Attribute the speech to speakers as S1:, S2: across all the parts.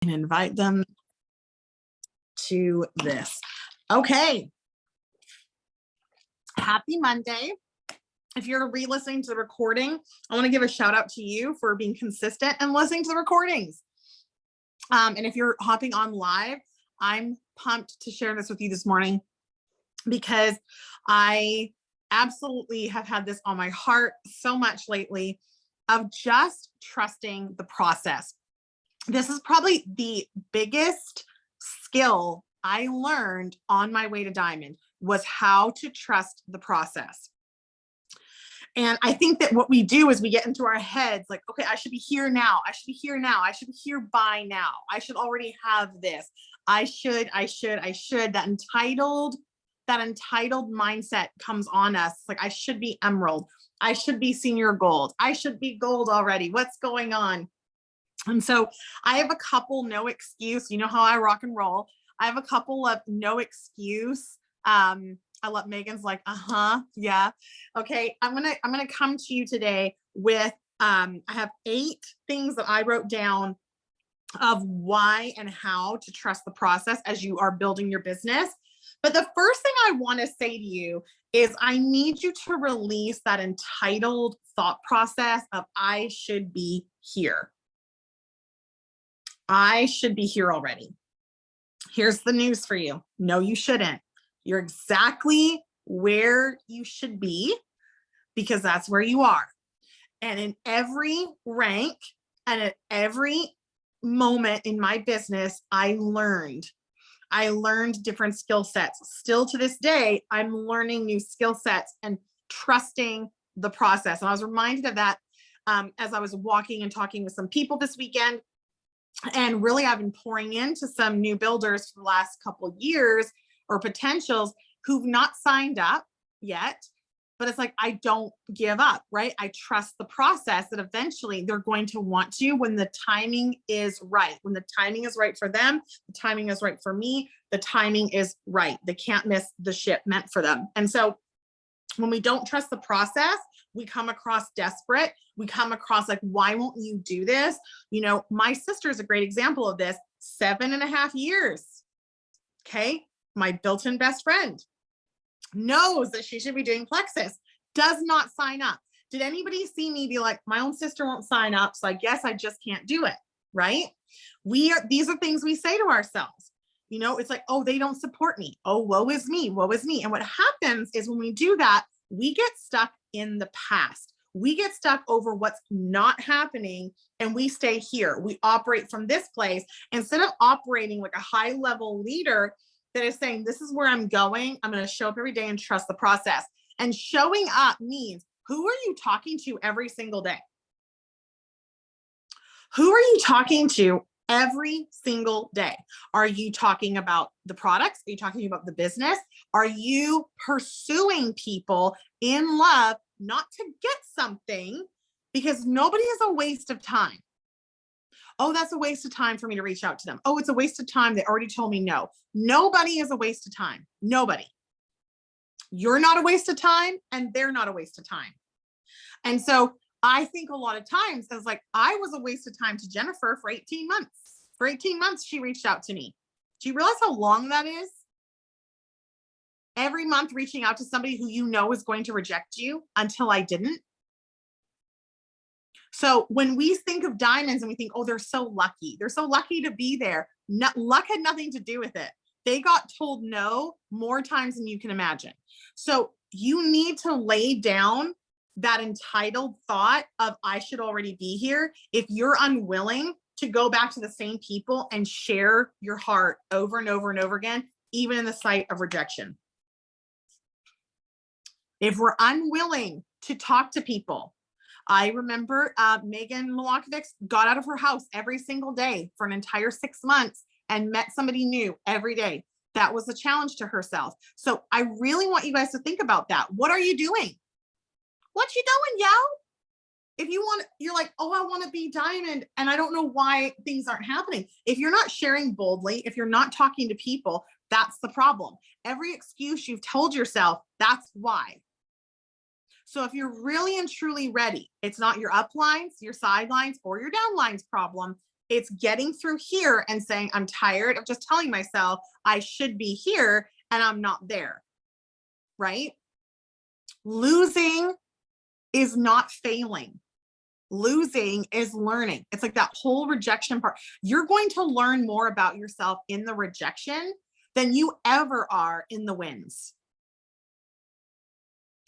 S1: and invite them to this. Okay. Happy Monday. If you're re-listening to the recording, I want to give a shout out to you for being consistent and listening to the recordings. And if you're hopping on live, I'm pumped to share this with you this morning because I absolutely have had this on my heart so much lately of just trusting the process. This is probably the biggest skill I learned on my way to Diamond was how to trust the process. And I think that what we do is we get into our heads like, okay, I should be here now. I should be here now. I should be here by now. I should already have this. I should. That entitled mindset comes on us. Like I should be emerald. I should be senior gold. I should be gold already. What's going on? And so I have a couple no excuse. You know how I rock and roll. I have a couple of no excuse. I love Megan's like, yeah. Okay, I'm gonna come to you today with I have 8 things that I wrote down of why and how to trust the process as you are building your business. But the first thing I want to say to you is I need you to release that entitled thought process of I should be here. I should be here already. Here's the news for you. No, you shouldn't. You're exactly where you should be because that's where you are. And in every rank and at every moment in my business, I learned different skill sets. Still to this day, I'm learning new skill sets and trusting the process. And I was reminded of that as I was walking and talking with some people this weekend. And really, I've been pouring into some new builders for the last couple of years or potentials who've not signed up yet, but it's like, I don't give up, right? I trust the process that eventually they're going to want to when the timing is right. When the timing is right for them, the timing is right for me, the timing is right. They can't miss the ship meant for them. And so when we don't trust the process, we come across desperate. We come across like, why won't you do this? You know, my sister is a great example of this. 7.5 years. Okay. My built-in best friend knows that she should be doing Plexus, does not sign up. Did anybody see me be like, my own sister won't sign up, so I guess I just can't do it, right? These are things we say to ourselves. You know, it's like, oh, they don't support me. Oh, woe is me, woe is me. And what happens is when we do that, we get stuck in the past. We get stuck over what's not happening and we stay here. We operate from this place instead of operating like a high-level leader that is saying, this is where I'm going. I'm going to show up every day and trust the process. And showing up means, who are you talking to every single day? Who are you talking to every single day? Are you talking about the products? Are you talking about the business? Are you pursuing people in love, not to get something, because nobody is a waste of time. Oh, that's a waste of time for me to reach out to them. Oh, it's a waste of time. They already told me no. Nobody is a waste of time. Nobody. You're not a waste of time and they're not a waste of time. And so I think a lot of times I was like, I was a waste of time to Jennifer for 18 months. For 18 months, she reached out to me. Do you realize how long that is? Every month reaching out to somebody who you know is going to reject you until I didn't. So when we think of diamonds and we think, oh, they're so lucky. They're so lucky to be there. Luck had nothing to do with it. They got told no more times than you can imagine. So you need to lay down that entitled thought of I should already be here. If you're unwilling to go back to the same people and share your heart over and over and over again, even in the sight of rejection. If we're unwilling to talk to people, I remember Megan Milokovic got out of her house every single day for an entire 6 months and met somebody new every day. That was a challenge to herself. So I really want you guys to think about that. What are you doing? What you doing, yo? If you want, you're like, oh, I want to be diamond and I don't know why things aren't happening. If you're not sharing boldly, if you're not talking to people, that's the problem. Every excuse you've told yourself, that's why. So if you're really and truly ready, it's not your uplines, your sidelines, or your downlines problem. It's getting through here and saying, I'm tired of just telling myself I should be here and I'm not there, right? Losing is not failing. Losing is learning. It's like that whole rejection part. You're going to learn more about yourself in the rejection than you ever are in the wins.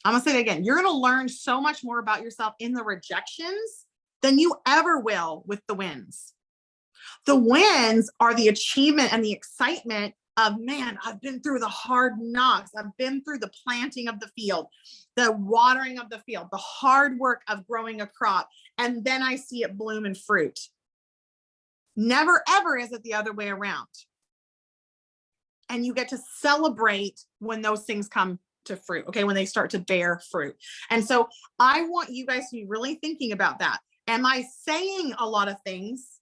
S1: I'm gonna say it again. You're gonna learn so much more about yourself in the rejections than you ever will with the wins. The wins are the achievement and the excitement of, man, I've been through the hard knocks. I've been through the planting of the field, the watering of the field, the hard work of growing a crop. And then I see it bloom and fruit. Never, ever is it the other way around. And you get to celebrate when those things come to fruit, okay, when they start to bear fruit. And so I want you guys to be really thinking about that. Am I saying a lot of things?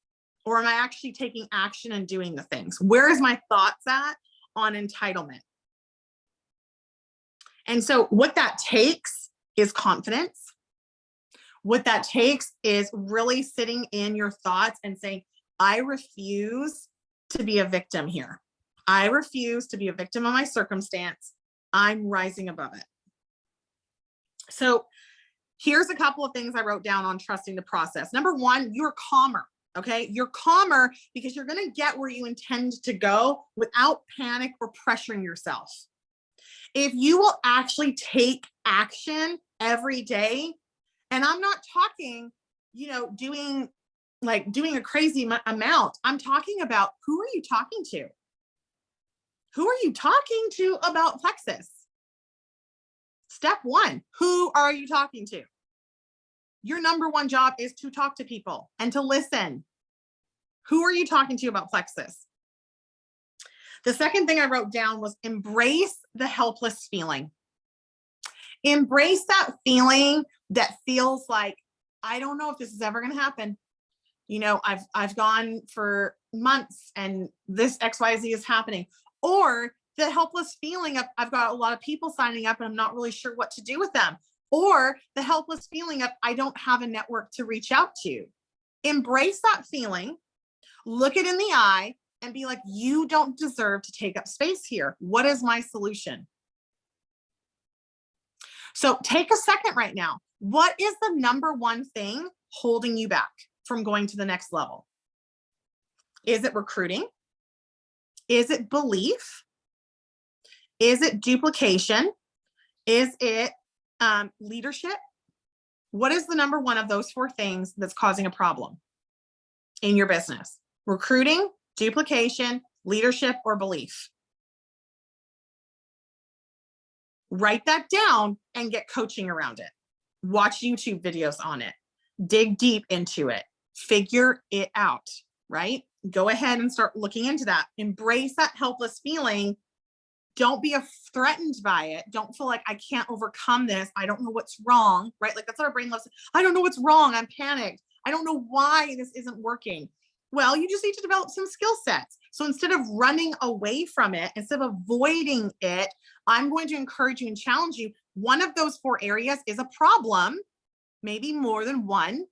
S1: Or am I actually taking action and doing the things? Where is my thoughts at on entitlement? And so what that takes is confidence. What that takes is really sitting in your thoughts and saying, I refuse to be a victim here. I refuse to be a victim of my circumstance. I'm rising above it. So here's a couple of things I wrote down on trusting the process. Number one, you're calmer. Okay, you're calmer because you're going to get where you intend to go without panic or pressuring yourself. If you will actually take action every day, and I'm not talking, doing a crazy amount. I'm talking about, who are you talking to? Who are you talking to about Plexus? Step one, who are you talking to? Your number one job is to talk to people and to listen. Who are you talking to about Plexus? The second thing I wrote down was embrace the helpless feeling. Embrace that feeling that feels like, I don't know if this is ever going to happen. I've gone for months and this XYZ is happening. Or the helpless feeling of, I've got a lot of people signing up and I'm not really sure what to do with them. Or the helpless feeling of, I don't have a network to reach out to. Embrace that feeling, look it in the eye and be like, you don't deserve to take up space here. What is my solution? So take a second right now. What is the number one thing holding you back from going to the next level? Is it recruiting? Is it belief? Is it duplication? Is it leadership? What is the number one of those four things that's causing a problem in your business? Recruiting, duplication, leadership, or belief? Write that down and get coaching around it. Watch YouTube videos on it. Dig deep into it. Figure it out, right? Go ahead and start looking into that. Embrace that helpless feeling. Don't be threatened by it. Don't feel like I can't overcome this. I don't know what's wrong, right? Like that's what our brain loves. I don't know what's wrong. I'm panicked. I don't know why this isn't working. Well, you just need to develop some skill sets. So instead of running away from it, instead of avoiding it, I'm going to encourage you and challenge you. One of those four areas is a problem, maybe more than one.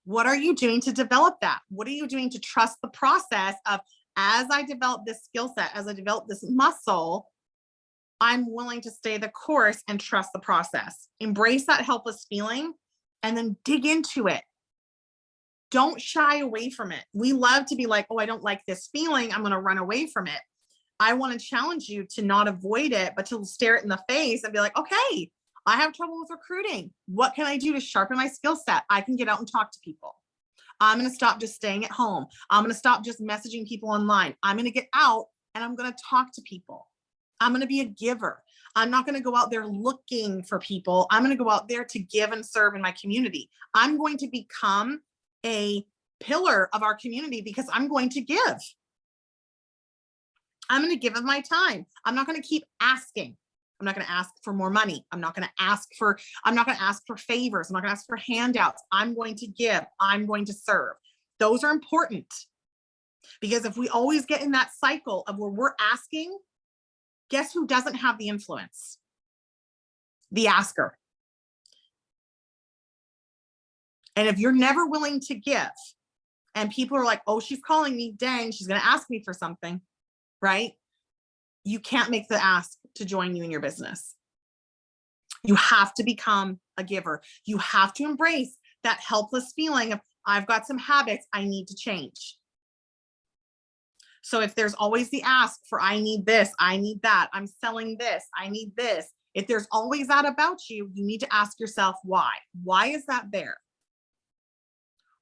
S1: What are you doing to develop that? What are you doing to trust the process of, as I develop this skill set, as I develop this muscle, I'm willing to stay the course and trust the process. Embrace that helpless feeling and then dig into it. Don't shy away from it. We love to be like, oh, I don't like this feeling. I'm going to run away from it. I want to challenge you to not avoid it, but to stare it in the face and be like, okay, I have trouble with recruiting. What can I do to sharpen my skill set? I can get out and talk to people. I'm going to stop just staying at home. I'm going to stop just messaging people online. I'm going to get out and I'm going to talk to people. I'm going to be a giver. I'm not going to go out there looking for people. I'm going to go out there to give and serve in my community. I'm going to become a pillar of our community because I'm going to give. I'm going to give of my time. I'm not going to keep asking. I'm not going to ask for more money. I'm not going to ask for favors. I'm not going to ask for handouts. I'm going to give. I'm going to serve. Those are important because if we always get in that cycle of where we're asking, guess who doesn't have the influence? The asker. And if you're never willing to give, and people are like, oh, she's calling me, dang, she's going to ask me for something, right? You can't make the ask to join you in your business. You have to become a giver. You have to embrace that helpless feeling of, I've got some habits I need to change. So if there's always the ask for, I need this, I need that, I'm selling this, I need this. If there's always that about you, you need to ask yourself why. Why is that there?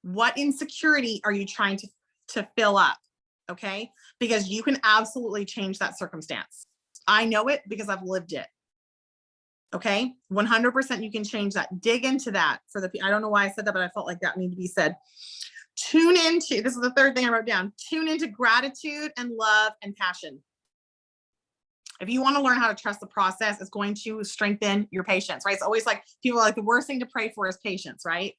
S1: What insecurity are you trying to fill up? Okay, because you can absolutely change that circumstance. I know it because I've lived it. Okay, 100% you can change that. Dig into that for the, I don't know why I said that, but I felt like that needed to be said. Tune into, this is the third thing I wrote down, tune into gratitude and love and passion. If you want to learn how to trust the process, it's going to strengthen your patience, right? It's always like, people are like, the worst thing to pray for is patience, right?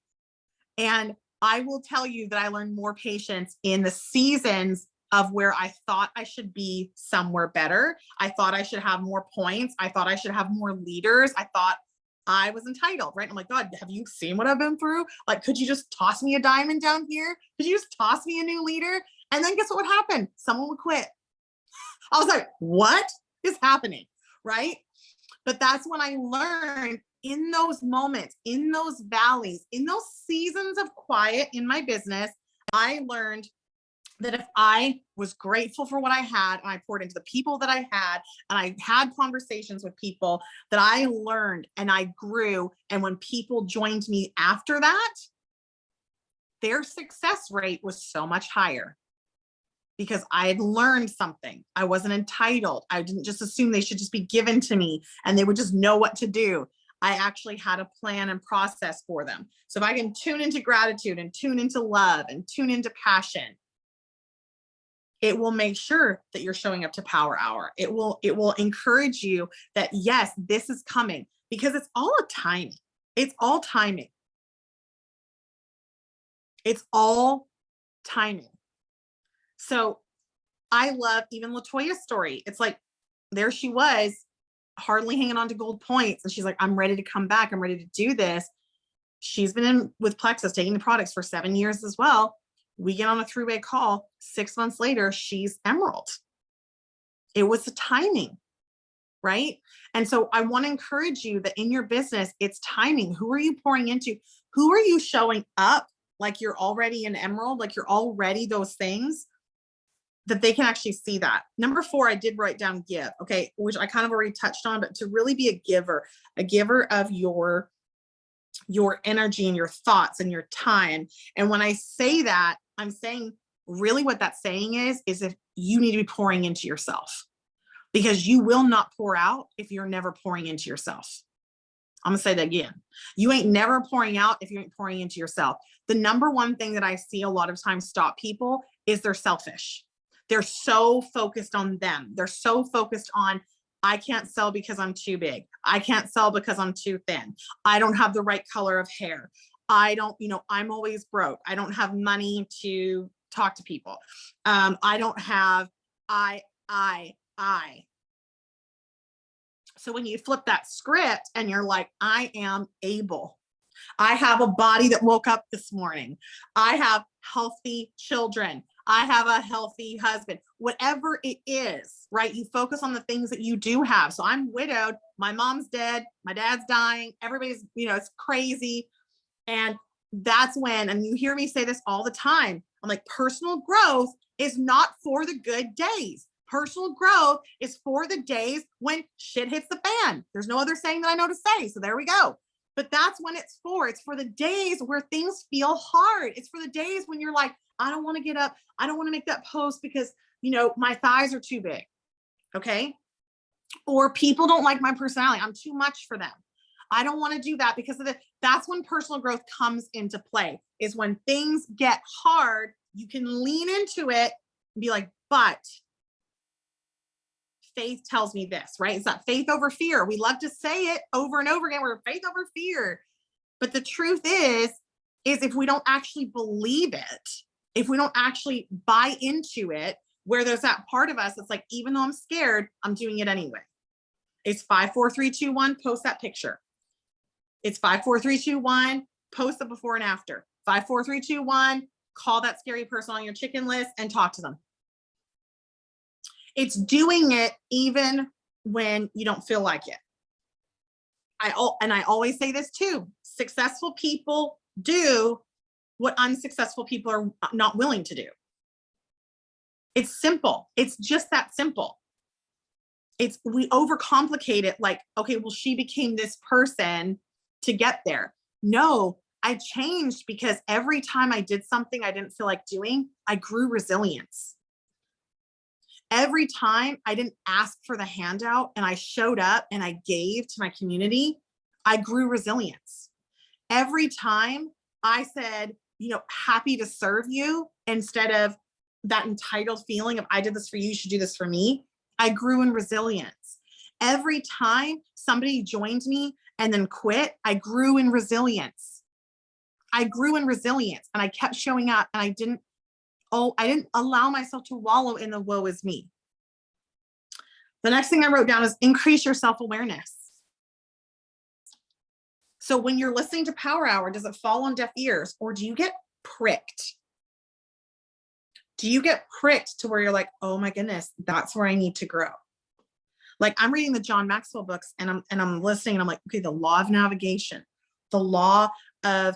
S1: And I will tell you that I learned more patience in the seasons of where I thought I should be somewhere better. I thought I should have more points. I thought I should have more leaders. I thought I was entitled, right? I'm like, God, have you seen what I've been through? Like, could you just toss me a diamond down here? Could you just toss me a new leader? And then guess what would happen? Someone would quit. I was like, what is happening, right? But that's when I learned, in those moments, in those valleys, in those seasons of quiet in my business, I learned that if I was grateful for what I had, and I poured into the people that I had, and I had conversations with people, that I learned and I grew. And when people joined me after that, their success rate was so much higher because I had learned something. I wasn't entitled. I didn't just assume they should just be given to me and they would just know what to do. I actually had a plan and process for them. So if I can tune into gratitude and tune into love and tune into passion, it will make sure that you're showing up to Power Hour. It will encourage you that, yes, this is coming, because it's all a timing. It's all timing. It's all timing. So I love even LaToya's story. It's like, there she was, hardly hanging on to gold points. And she's like, I'm ready to come back. I'm ready to do this. She's been in with Plexus, taking the products for 7 years as well. We get on a three-way call. 6 months later, she's Emerald. It was the timing, right? And so I want to encourage you that in your business, it's timing. Who are you pouring into? Who are you showing up like you're already an Emerald, like you're already those things, that they can actually see that. Number 4, I did write down give, okay, which I kind of already touched on, but to really be a giver of your energy and your thoughts and your time. And when I say that, I'm saying really what that's saying is if you need to be pouring into yourself, because you will not pour out if you're never pouring into yourself. I'm gonna say that again. You ain't never pouring out if you ain't pouring into yourself. The number one thing that I see a lot of times stop people is they're selfish. They're so focused on them. They're so focused on, I can't sell because I'm too big. I can't sell because I'm too thin. I don't have the right color of hair. I don't, I'm always broke. I don't have money to talk to people. I don't have, I. So when you flip that script and you're like, I am able. I have a body that woke up this morning. I have healthy children. I have a healthy husband, whatever it is, right? You focus on the things that you do have. So I'm widowed. My mom's dead. My dad's dying. Everybody's, it's crazy. And that's when, and you hear me say this all the time, I'm like, personal growth is not for the good days. Personal growth is for the days when shit hits the fan. There's no other saying that I know to say. So there we go. But that's when it's for. It's for the days where things feel hard. It's for the days when you're like, I don't want to get up. I don't want to make that post because, my thighs are too big. Okay. Or people don't like my personality. I'm too much for them. I don't want to do that because that's when personal growth comes into play, is when things get hard, you can lean into it and be like, but faith tells me this, right? It's that faith over fear. We love to say it over and over again. We're faith over fear. But the truth is if we don't actually believe it, if we don't actually buy into it, where there's that part of us that's like, even though I'm scared, I'm doing it anyway. It's 5, 4, 3, 2, 1, post that picture. It's 5, 4, 3, 2, 1, post the before and after. 5, 4, 3, 2, 1, call that scary person on your chicken list and talk to them. It's doing it even when you don't feel like it. I always say this too. Successful people do what unsuccessful people are not willing to do. It's simple. It's just that simple. We overcomplicate it like, okay, well, she became this person to get there. No, I changed because every time I did something I didn't feel like doing, I grew resilience. Every time I didn't ask for the handout and I showed up and I gave to my community, I grew resilience. Every time I said, happy to serve you instead of that entitled feeling of I did this for you, you should do this for me, I grew in resilience. Every time somebody joined me and then quit, I grew in resilience. I grew in resilience and I kept showing up and I didn't allow myself to wallow in the woe is me. The next thing I wrote down is increase your self-awareness. So when you're listening to Power Hour, does it fall on deaf ears or do you get pricked? Do you get pricked to where you're like, oh my goodness, that's where I need to grow? Like I'm reading the John Maxwell books and I'm listening and I'm like, okay, the law of navigation, the law of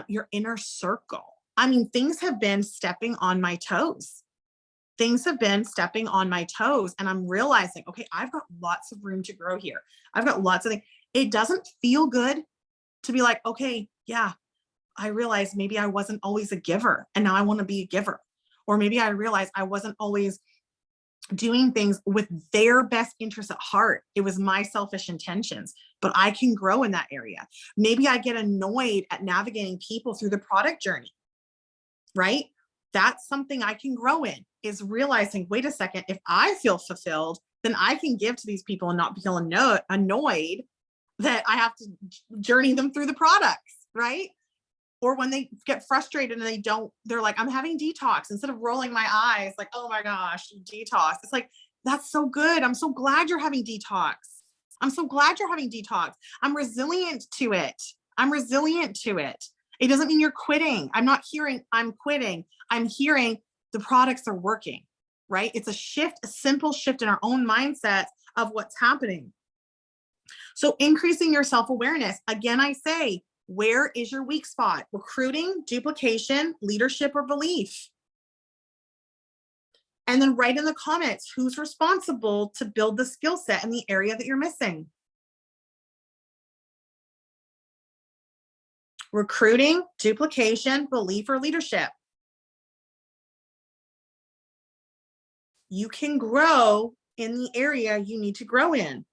S1: your inner circle. I mean, things have been stepping on my toes. Things have been stepping on my toes and I'm realizing, okay, I've got lots of room to grow here. I've got lots of things. It doesn't feel good to be like, okay, yeah, I realized maybe I wasn't always a giver and now I want to be a giver. Or maybe I realized I wasn't always doing things with their best interests at heart. It was my selfish intentions, but I can grow in that area. Maybe I get annoyed at navigating people through the product journey, right? That's something I can grow in, is realizing, wait a second, if I feel fulfilled, then I can give to these people and not feel annoyed that I have to journey them through the products, right? Or when they get frustrated and they're like, I'm having detox, instead of rolling my eyes like, oh my gosh, detox. It's like, that's so good. I'm so glad you're having detox. I'm so glad you're having detox. I'm resilient to it. I'm resilient to it. It doesn't mean you're quitting. I'm not hearing I'm quitting. I'm hearing the products are working, right? It's a simple shift in our own mindset of what's happening. So increasing your self-awareness. Again, I say, where is your weak spot? Recruiting, duplication, leadership, or belief? And then write in the comments, who's responsible to build the skill set in the area that you're missing? Recruiting, duplication, belief, or leadership? You can grow in the area you need to grow in.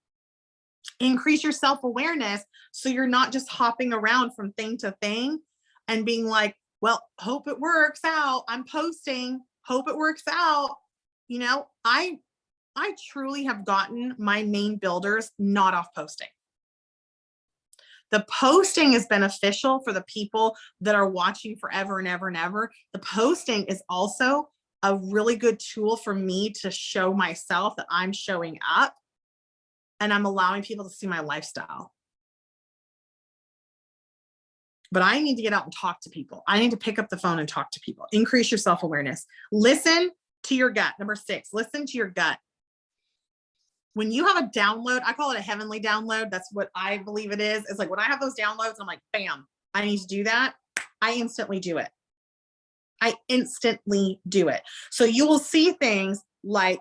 S1: Increase your self-awareness so you're not just hopping around from thing to thing and being like, well, hope it works out. I'm posting, hope it works out. I truly have gotten my main builders not off posting. The posting is beneficial for the people that are watching forever and ever and ever. The posting is also a really good tool for me to show myself that I'm showing up and I'm allowing people to see my lifestyle. But I need to get out and talk to people. I need to pick up the phone and talk to people. Increase your self-awareness. Listen to your gut. Number 6, listen to your gut. When you have a download, I call it a heavenly download. That's what I believe it is. It's like when I have those downloads, I'm like, bam, I need to do that. I instantly do it. I instantly do it. So you will see things like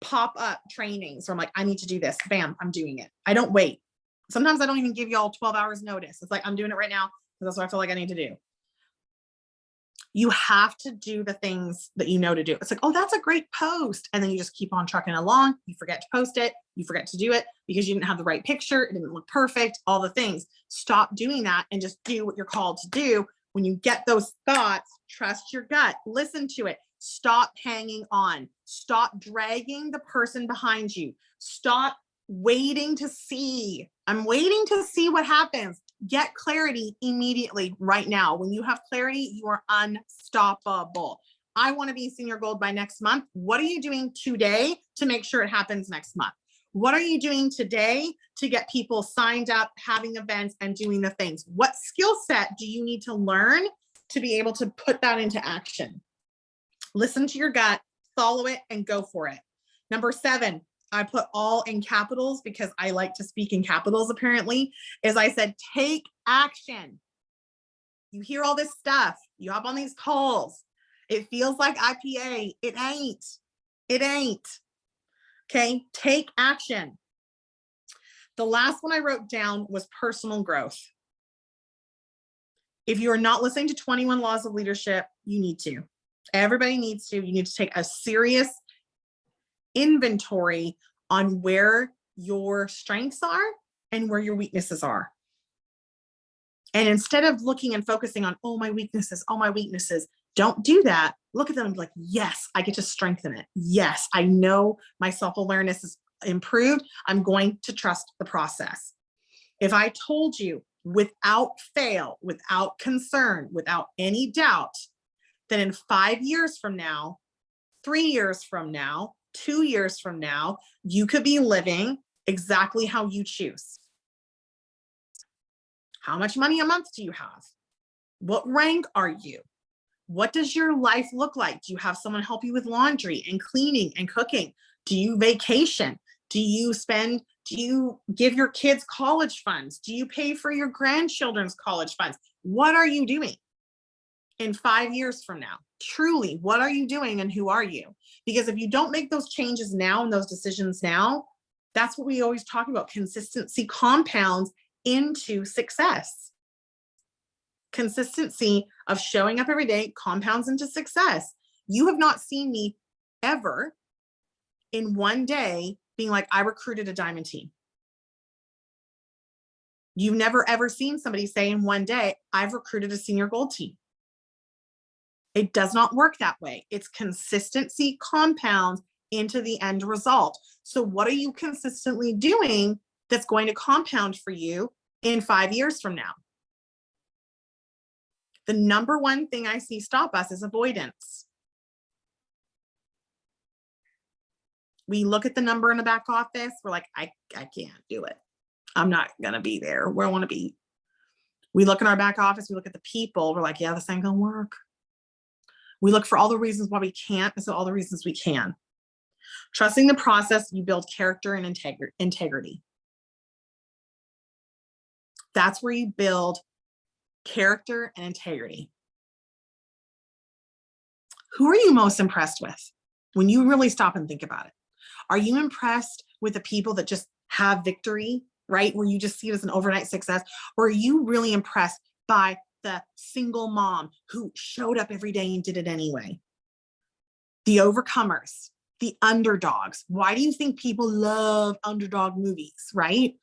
S1: pop up trainings where I'm like, I need to do this. Bam, I'm doing it. I don't wait. Sometimes I don't even give y'all 12 hours notice. It's like, I'm doing it right now because that's what I feel like I need to do. You have to do the things that you know to do. It's like, oh, that's a great post. And then you just keep on trucking along. You forget to post it. You forget to do it because you didn't have the right picture. It didn't look perfect, all the things. Stop doing that and just do what you're called to do. When you get those thoughts, trust your gut, listen to it. Stop hanging on. Stop dragging the person behind you. Stop waiting to see. I'm waiting to see what happens. Get clarity immediately right now. When you have clarity, you are unstoppable. I want to be senior gold by next month. What are you doing today to make sure it happens next month? What are you doing today to get people signed up, having events, and doing the things? What skill set do you need to learn to be able to put that into action. Listen to your gut, follow it, and go for it. Number 7, I put all in capitals because I like to speak in capitals apparently, is I said, take action. You hear all this stuff. You hop on these calls. It feels like IPA. It ain't. It ain't. Okay, take action. The last one I wrote down was personal growth. If you are not listening to 21 Laws of Leadership, you need to. Everybody needs to. You need to take a serious inventory on where your strengths are and where your weaknesses are. And instead of looking and focusing on, oh, my weaknesses, don't do that. Look at them and be like, yes, I get to strengthen it. Yes, I know my self-awareness is improved. I'm going to trust the process. If I told you without fail, without concern, without any doubt, that in 5 years from now, 3 years from now, 2 years from now, you could be living exactly how you choose. How much money a month do you have? What rank are you? What does your life look like? Do you have someone help you with laundry and cleaning and cooking? Do you vacation? Do you give your kids college funds? Do you pay for your grandchildren's college funds? What are you doing in 5 years from now? Truly, what are you doing and who are you? Because if you don't make those changes now and those decisions now, that's what we always talk about. Consistency compounds into success. Consistency of showing up every day compounds into success. You have not seen me ever in one day being like, I recruited a diamond team. You've never ever seen somebody say in one day, I've recruited a senior gold team. It does not work that way. It's consistency compounds into the end result. So what are you consistently doing that's going to compound for you in 5 years from now? The number one thing I see stop us is avoidance. We look at the number in the back office. We're like, I can't do it. I'm not going to be there where I want to be. We look in our back office. We look at the people. We're like, yeah, this ain't going to work. We look for all the reasons why we can't, and so all the reasons we can. Trusting the process, you build character and integrity. That's where you build character and integrity. Who are you most impressed with when you really stop and think about it? Are you impressed with the people that just have victory, right? Where you just see it as an overnight success? Or are you really impressed by the single mom who showed up every day and did it anyway? The overcomers, the underdogs. Why do you think people love underdog movies, right?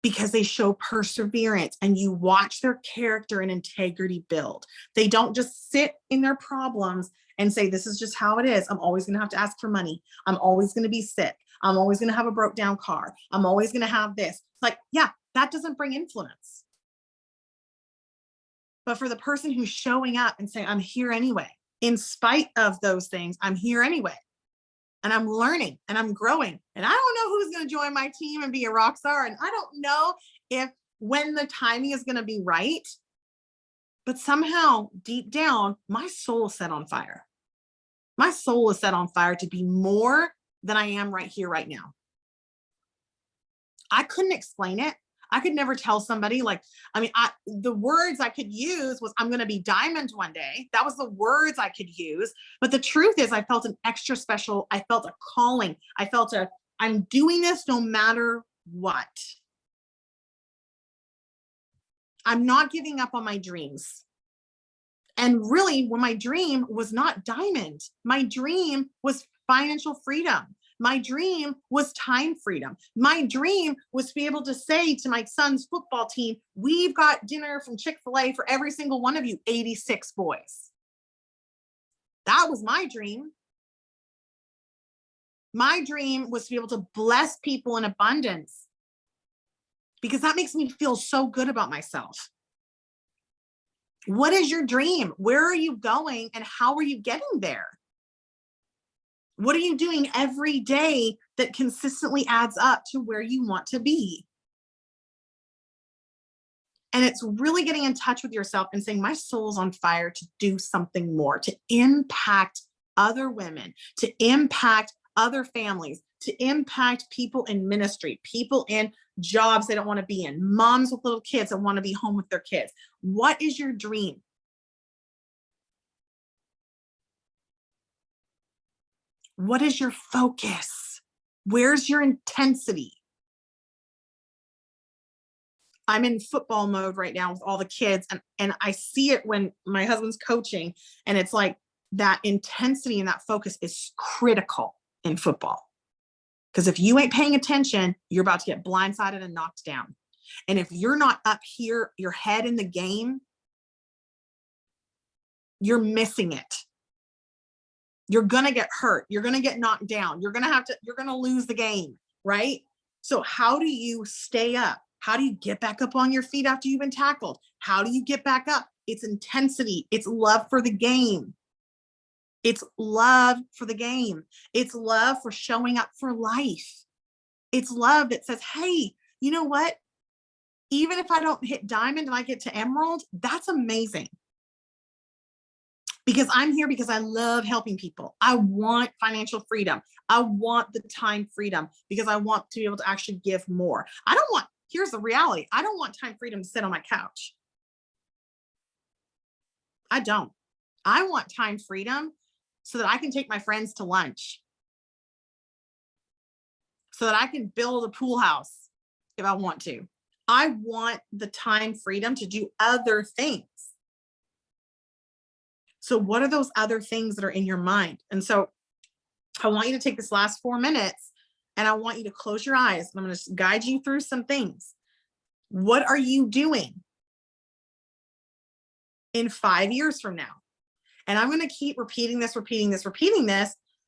S1: Because they show perseverance and you watch their character and integrity build. They don't just sit in their problems and say, this is just how it is. I'm always going to have to ask for money. I'm always going to be sick. I'm always going to have a broke down car. I'm always going to have this. Like, yeah, that doesn't bring influence. But for the person who's showing up and saying, I'm here anyway, in spite of those things, I'm here anyway. And I'm learning and I'm growing. And I don't know who's going to join my team and be a rock star. And I don't know if when the timing is going to be right. But somehow deep down, my soul is set on fire. My soul is set on fire to be more than I am right here, right now. I couldn't explain it. I could never tell somebody the words I could use was, I'm going to be diamond one day. That was the words I could use. But the truth is I felt an extra special. I felt a calling. I'm doing this no matter what. I'm not giving up on my dreams. And really, when my dream was not diamond, my dream was financial freedom. My dream was time freedom. My dream was to be able to say to my son's football team, we've got dinner from Chick-fil-A for every single one of you, 86 boys. That was my dream. My dream was to be able to bless people in abundance because that makes me feel so good about myself. What is your dream? Where are you going and how are you getting there? What are you doing every day that consistently adds up to where you want to be? And it's really getting in touch with yourself and saying, my soul's on fire to do something more, to impact other women, to impact other families, to impact people in ministry, people in jobs they don't want to be in, moms with little kids that want to be home with their kids. What is your dream? What is your focus? Where's your intensity? I'm in football mode right now with all the kids, and I see it when my husband's coaching, and it's like that intensity and that focus is critical in football. Because if you ain't paying attention, you're about to get blindsided and knocked down. And if you're not up here, your head in the game, you're missing it. You're gonna get hurt. You're gonna get knocked down. You're gonna lose the game, right? So how do you stay up? How do you get back up on your feet after you've been tackled? How do you get back up? It's intensity. It's love for the game. It's love for the game. It's love for showing up for life. It's love that says, hey, you know what? Even if I don't hit diamond and I get to emerald, that's amazing. Because I'm here because I love helping people. I want financial freedom. I want the time freedom because I want to be able to actually give more. Here's the reality. I don't want time freedom to sit on my couch. I don't. I want time freedom so that I can take my friends to lunch, so that I can build a pool house if I want to. I want the time freedom to do other things. So what are those other things that are in your mind? And so I want you to take this last 4 minutes and I want you to close your eyes. I'm going to guide you through some things. What are you doing in 5 years from now? And I'm going to keep repeating this,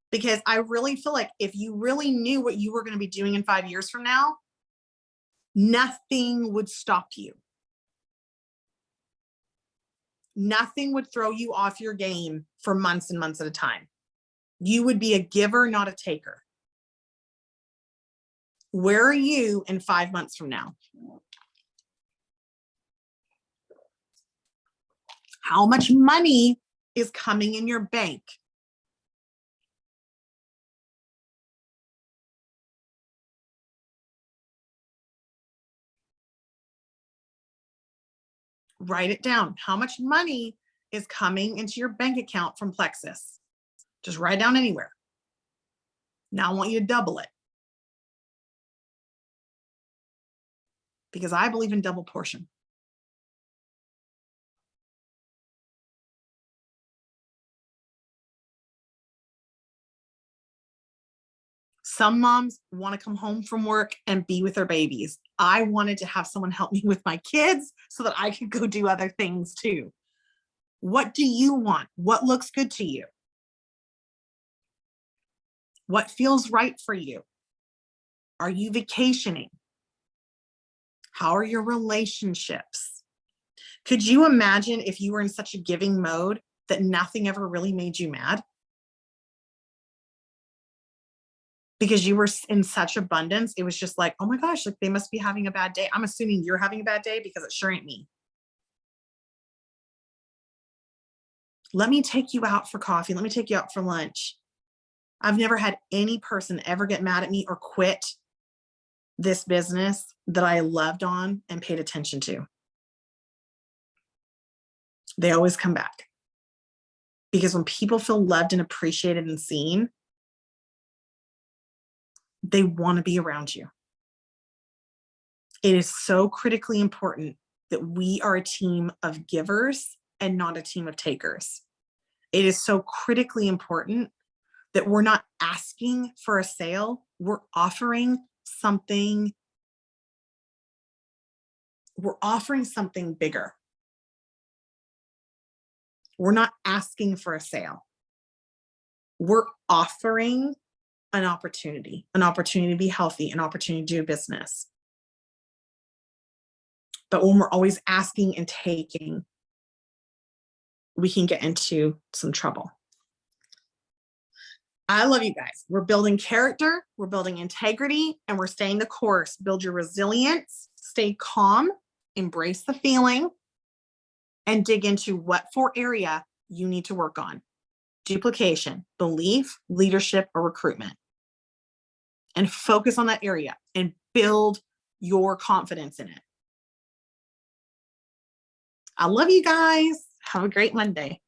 S1: because I really feel like if you really knew what you were going to be doing in 5 years from now, nothing would stop you. Nothing would throw you off your game for months and months at a time. You would be a giver, not a taker. Where are you in 5 months from now? How much money is coming in your bank? Write it down. How much money is coming into your bank account from Plexus? Just write it down anywhere. Now I want you to double it. Because I believe in double portion. Some moms want to come home from work and be with their babies. I wanted to have someone help me with my kids so that I could go do other things too. What do you want? What looks good to you? What feels right for you? Are you vacationing? How are your relationships? Could you imagine if you were in such a giving mode that nothing ever really made you mad? Because you were in such abundance, it was just like, oh my gosh, like they must be having a bad day. I'm assuming you're having a bad day because it sure ain't me. Let me take you out for coffee. Let me take you out for lunch. I've never had any person ever get mad at me or quit this business that I loved on and paid attention to. They always come back. Because when people feel loved and appreciated and seen, they want to be around you. It is so critically important that we are a team of givers and not a team of takers. It is so critically important that we're not asking for a sale, we're offering something. We're offering something bigger. We're not asking for a sale. We're offering an opportunity to be healthy, an opportunity to do business. But when we're always asking and taking, we can get into some trouble. I love you guys. We're building character, we're building integrity, and we're staying the course. Build your resilience, stay calm, embrace the feeling, and dig into what area you need to work on. Duplication, belief, leadership, or recruitment. And focus on that area and build your confidence in it. I love you guys. Have a great Monday.